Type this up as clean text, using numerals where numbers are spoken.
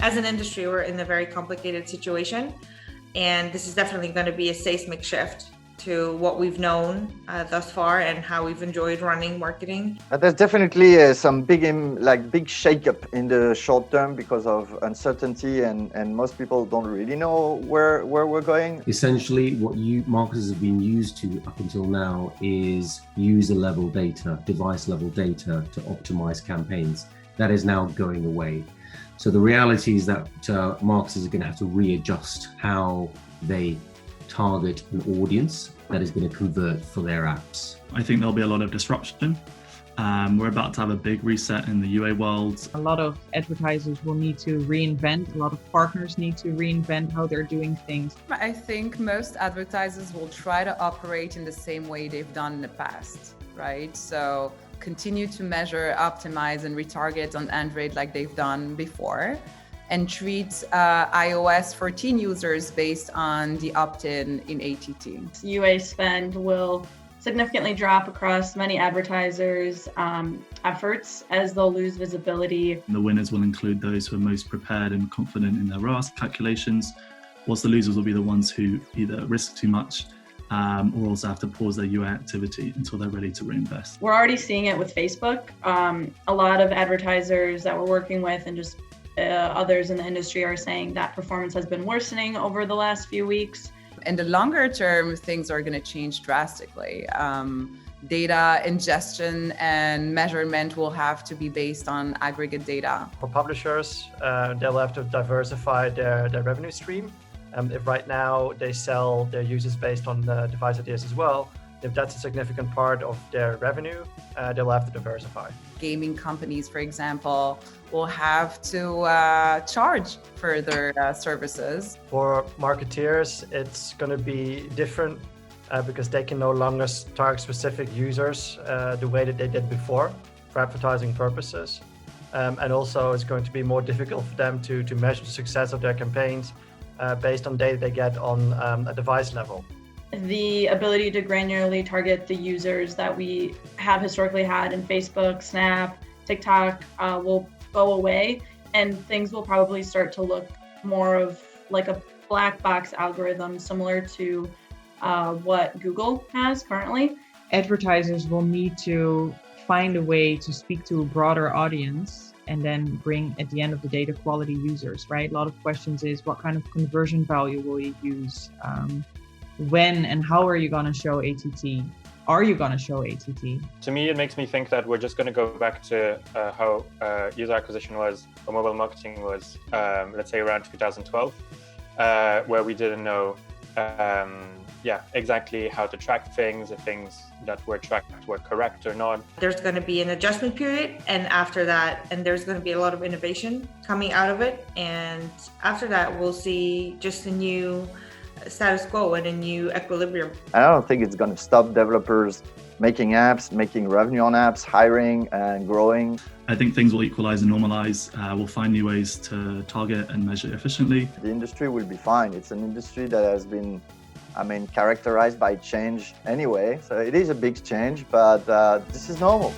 as an industry, we're in a very complicated situation. And this is definitely going to be a seismic shift to what we've known thus far and how we've enjoyed running marketing. There's definitely some big shakeup in the short term because of uncertainty, and most people don't really know where we're going. Essentially, what marketers have been used to up until now is user-level data, device-level data to optimize campaigns. That is now going away. So the reality is that marketers are going to have to readjust how they target an audience that is going to convert for their apps. I think there'll be a lot of disruption. We're about to have a big reset in the UA world. A lot of advertisers will need to reinvent. A lot of partners need to reinvent how they're doing things. I think most advertisers will try to operate in the same way they've done in the past, right? So continue to measure, optimize, and retarget on Android like they've done before, and treat iOS 14 users based on the opt-in in ATT. UA spend will significantly drop across many advertisers' efforts as they'll lose visibility. The winners will include those who are most prepared and confident in their ROAS calculations, whilst the losers will be the ones who either risk too much or also have to pause their UA activity until they're ready to reinvest. We're already seeing it with Facebook. A lot of advertisers that we're working with and just others in the industry are saying that performance has been worsening over the last few weeks. In the longer term, things are going to change drastically. Data ingestion and measurement will have to be based on aggregate data. For publishers, they'll have to diversify their revenue stream. If right now they sell their users based on the device ideas as well, if that's a significant part of their revenue, they'll have to diversify. Gaming companies, for example, will have to charge for their services. For marketeers, it's going to be different because they can no longer target specific users the way that they did before for advertising purposes. And also it's going to be more difficult for them to measure the success of their campaigns based on data they get on a device level. The ability to granularly target the users that we have historically had in Facebook, Snap, TikTok will go away, and things will probably start to look more of like a black box algorithm similar to what Google has currently. Advertisers will need to find a way to speak to a broader audience and then bring, at the end of the day, the quality users, right? A lot of questions is what kind of conversion value will you use? When and how are you going to show ATT? Are you going to show ATT? To me, it makes me think that we're just going to go back to how user acquisition was, or mobile marketing was, let's say around 2012, where we didn't know exactly how to track things, if things that were tracked were correct or not. There's going to be an adjustment period, and after that, and there's going to be a lot of innovation coming out of it. And after that, we'll see just a new status quo and a new equilibrium. I don't think it's going to stop developers making apps, making revenue on apps, hiring and growing. I think things will equalize and normalize. We'll find new ways to target and measure efficiently. The industry will be fine. It's an industry that has been, characterized by change anyway. So it is a big change, but this is normal.